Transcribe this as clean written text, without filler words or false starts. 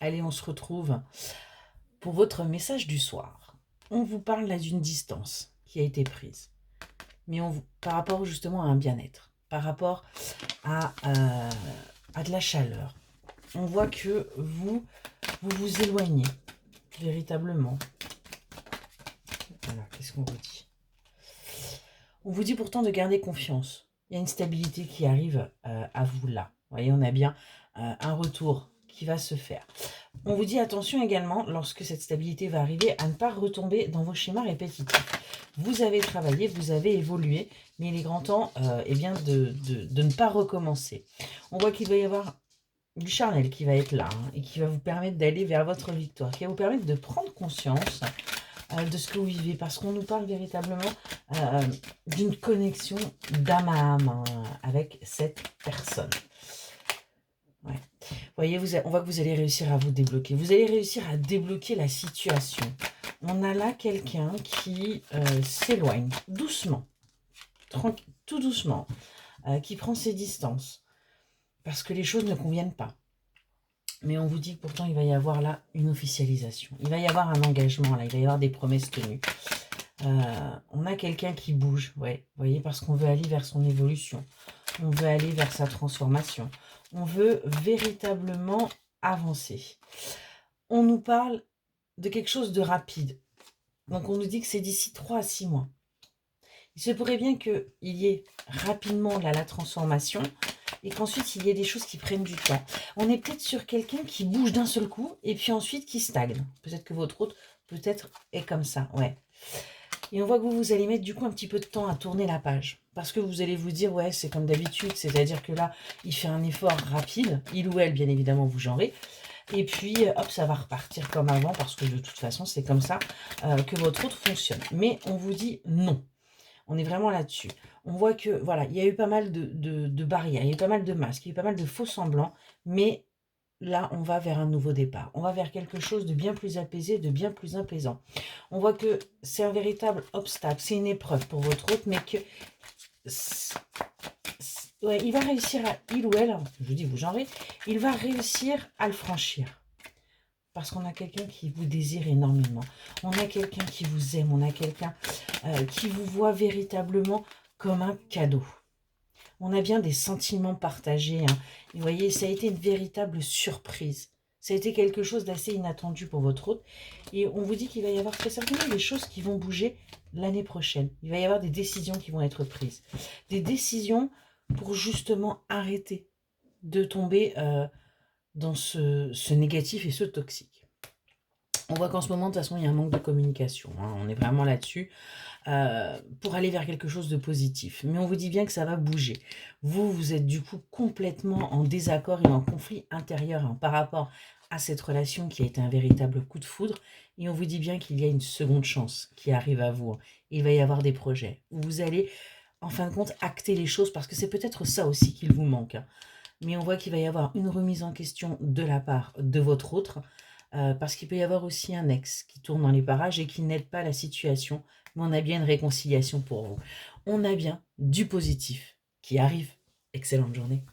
Allez, on se retrouve pour votre message du soir. On vous parle là d'une distance qui a été prise, mais par rapport justement à un bien-être, par rapport à de la chaleur. On voit que vous éloignez véritablement. Voilà, qu'est-ce qu'on vous dit? On vous dit pourtant de garder confiance. Il y a une stabilité qui arrive à vous là. Vous voyez, on a bien un retour qui va se faire. On vous dit attention également, lorsque cette stabilité va arriver, à ne pas retomber dans vos schémas répétitifs. Vous avez travaillé, vous avez évolué, mais il est grand temps eh bien de ne pas recommencer. On voit qu'il va y avoir du charnel qui va être là et qui va vous permettre d'aller vers votre victoire, qui va vous permettre de prendre conscience de ce que vous vivez, parce qu'on nous parle véritablement d'une connexion d'âme à âme avec cette personne. Ouais. Vous voyez, on voit que vous allez réussir à vous débloquer. Vous allez réussir à débloquer la situation. On a là quelqu'un qui s'éloigne doucement, tout doucement, qui prend ses distances, parce que les choses ne conviennent pas. Mais on vous dit que pourtant, il va y avoir là une officialisation. Il va y avoir un engagement, là. Il va y avoir des promesses tenues. On a quelqu'un qui bouge, ouais. Vous voyez, parce qu'on veut aller vers son évolution. On veut aller vers sa transformation. On veut véritablement avancer. On nous parle de quelque chose de rapide. Donc, on nous dit que c'est d'ici 3 à 6 mois. Il se pourrait bien qu'il y ait rapidement là, la transformation et qu'ensuite, il y ait des choses qui prennent du temps. On est peut-être sur quelqu'un qui bouge d'un seul coup et puis ensuite qui stagne. Peut-être que votre hôte, peut-être, est comme ça, ouais. Et on voit que vous allez mettre du coup un petit peu de temps à tourner la page. Parce que vous allez vous dire, ouais, c'est comme d'habitude. C'est-à-dire que là, il fait un effort rapide. Il ou elle, bien évidemment, vous genrez. Et puis, hop, ça va repartir comme avant. Parce que de toute façon, c'est comme ça que votre hôte fonctionne. Mais on vous dit non. On est vraiment là-dessus. On voit que, voilà, il y a eu pas mal de barrières, il y a eu pas mal de masques, il y a eu pas mal de faux semblants, mais là, on va vers un nouveau départ. On va vers quelque chose de bien plus apaisé, de bien plus apaisant. On voit que c'est un véritable obstacle, c'est une épreuve pour votre hôte, mais que ouais, il va réussir il ou elle, je vous dis, vous genrez, il va réussir à le franchir. Parce qu'on a quelqu'un qui vous désire énormément. On a quelqu'un qui vous aime. On a quelqu'un qui vous voit véritablement comme un cadeau. On a bien des sentiments partagés. Et vous voyez, ça a été une véritable surprise. Ça a été quelque chose d'assez inattendu pour votre hôte. Et on vous dit qu'il va y avoir très certainement des choses qui vont bouger l'année prochaine. Il va y avoir des décisions qui vont être prises. Des décisions pour justement arrêter de tomber dans ce négatif et ce toxique. On voit qu'en ce moment, de toute façon, il y a un manque de communication. On est vraiment là-dessus pour aller vers quelque chose de positif. Mais on vous dit bien que ça va bouger. Vous êtes du coup complètement en désaccord et en conflit intérieur par rapport à cette relation qui a été un véritable coup de foudre. Et on vous dit bien qu'il y a une seconde chance qui arrive à vous. Il va y avoir des projets où vous allez, en fin de compte, acter les choses parce que c'est peut-être ça aussi qu'il vous manque. Mais on voit qu'il va y avoir une remise en question de la part de votre autre, parce qu'il peut y avoir aussi un ex qui tourne dans les parages et qui n'aide pas la situation, mais on a bien une réconciliation pour vous. On a bien du positif qui arrive. Excellente journée.